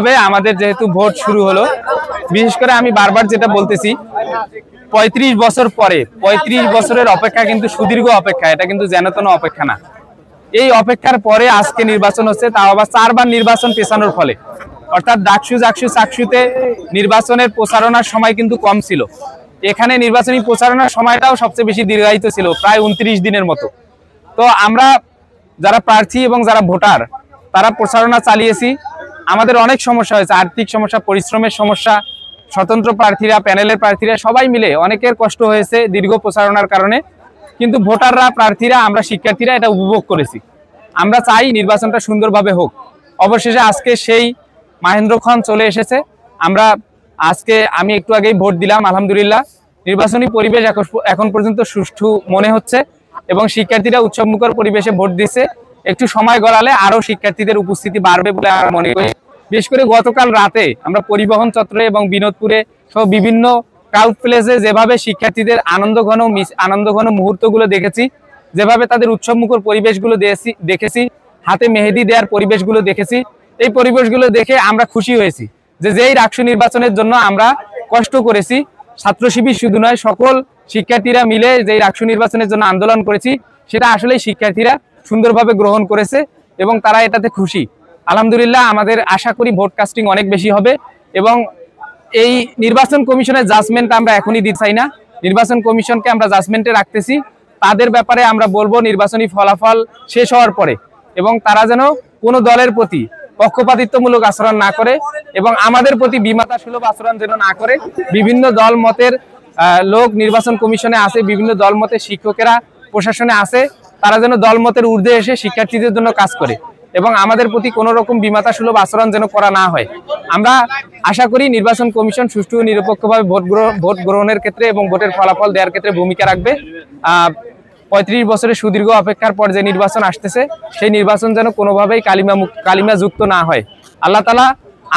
তবে আমাদের যেহেতু ভোট শুরু হলো, বিশেষ করে আমি বারবার যেটা বলতেছি, ৩৫ বছর পরে ৩৫ বছরের অপেক্ষা কিন্তু সুদীর্ঘ অপেক্ষা, এটা কিন্তু যেনতেন অপেক্ষা না। এই অপেক্ষার পরে আজকে নির্বাচন হচ্ছে, তাও আবার 4 বার নির্বাচন পেছানোর ফলে। অর্থাৎ ডাকসু জাকসু চাকসুতে নির্বাচনের প্রচারণার সময় কিন্তু কম ছিল, এখানে নির্বাচনী প্রচারণার সময়টাও সবচেয়ে বেশি দীর্ঘায়িত ছিল, প্রায় 29 দিনের মতো। তো আমরা যারা প্রার্থী এবং যারা ভোটার তারা প্রচারণা চালিয়েছি। আমাদের অনেক সমস্যা হয়েছে, আর্থিক সমস্যা, পরিশ্রমের সমস্যা, স্বতন্ত্র প্রার্থীরা, প্যানেলের প্রার্থীরা সবাই মিলে অনেকের কষ্ট হয়েছে দীর্ঘ প্রচারণার কারণে। কিন্তু ভোটাররা, প্রার্থীরা, আমরা শিক্ষার্থীরা এটা উপভোগ করেছি। আমরা চাই নির্বাচনটা সুন্দরভাবে হোক। অবশেষে আজকে সেই মাহেন্দ্রক্ষণ চলে এসেছে। আমি একটু আগেই ভোট দিলাম, আলহামদুলিল্লাহ নির্বাচনী পরিবেশ এখন পর্যন্ত সুষ্ঠু মনে হচ্ছে এবং শিক্ষার্থীরা উৎসবমুখর পরিবেশে ভোট দিচ্ছে। একটু সময় গড়ালে আরো শিক্ষার্থীদের উপস্থিতি বাড়বে বলে আমরা মনে করি। বিশেষ করে গতকাল রাতে আমরা পরিবহন চত্বরে এবং বিনোদপুরে সহ বিভিন্ন ক্রাউড প্লেসে যেভাবে শিক্ষার্থীদের আনন্দঘন মুহূর্তগুলো দেখেছি, যেভাবে তাদের উৎসবমুখর পরিবেশগুলো দেখেছি, হাতে মেহেদি দেওয়ার পরিবেশগুলো দেখেছি, এই পরিবেশগুলো দেখে আমরা খুশি হয়েছি যে যেই ডাকসু নির্বাচনের জন্য আমরা কষ্ট করেছি, ছাত্র শিবির শুধু নয় সকল শিক্ষার্থীরা মিলে যেই ডাকসু নির্বাচনের জন্য আন্দোলন করেছি, সেটা আসলে শিক্ষার্থীরা সুন্দরভাবে গ্রহণ করেছে এবং তারা এটাতে খুশি। আলহামদুলিল্লাহ আমাদের আশা করি ভোট কাস্টিং অনেক বেশি হবে এবং এই নির্বাচন কমিশনের জাজমেন্ট আমরা এখনই দিতে চাই না, নির্বাচন কমিশনকে আমরা জাজমেন্টে রাখতেছি। তাদের ব্যাপারে আমরা বলবো নির্বাচনী ফলাফল শেষ হওয়ার পরে, এবং তারা যেন কোনো দলের প্রতি পক্ষপাতিত্বমূলক আচরণ না করে এবং আমাদের প্রতি বিমাতা সুলভ আচরণ যেন না করে। বিভিন্ন দল মতের লোক নির্বাচন কমিশনে আছে, বিভিন্ন দল মতের শিক্ষকেরা প্রশাসনে আছে, তারা যেন দল মতের ঊর্ধ্বে এসে শিক্ষার্থীদের জন্য কাজ করে এবং আমাদের প্রতি কোনো রকম বিমাতা সুলভ আচরণ যেন করা না হয়। আমরা আশা করি নির্বাচন কমিশন সুষ্ঠু ও নিরপেক্ষভাবে ভোট গ্রহণের ক্ষেত্রে এবং ভোটের ফলাফল দেওয়ার ক্ষেত্রে ভূমিকা রাখবে। ৩৫ বছরের সুদীর্ঘ অপেক্ষার পর যে নির্বাচন আসতেছে, সেই নির্বাচন যেন কোনোভাবেই কালিমা যুক্ত না হয়। আল্লাহ তাআলা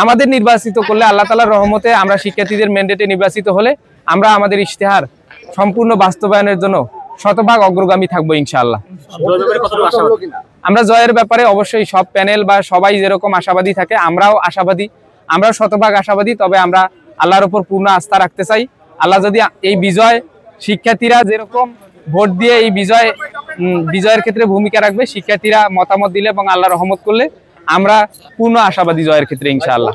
আমাদের নির্বাচিত করলে, আল্লাহ তাআলার রহমতে আমরা শিক্ষার্থীদের ম্যান্ডেটে নির্বাচিত হলে আমরা আমাদের ইশতেহার সম্পূর্ণ বাস্তবায়নের জন্য শতভাগ অগ্রগামী থাকবো ইনশাআল্লাহ। আমরা জয়ের ব্যাপারে অবশ্যই সব প্যানেল বা সবাই যেরকম আশাবাদী থাকে, আমরাও আশাবাদী, আমরাও শতভাগ আশাবাদী। তবে আমরা আল্লাহর উপর পূর্ণ আস্থা রাখতে চাই। আল্লাহ যদি এই বিজয়, শিক্ষার্থীরা যেরকম ভোট দিয়ে এই বিজয়ের ক্ষেত্রে ভূমিকা রাখবে, শিক্ষার্থীরা মতামত দিলে এবং আল্লাহ রহমত করলে আমরা পূর্ণ আশাবাদী জয়ের ক্ষেত্রে ইনশাআল্লাহ।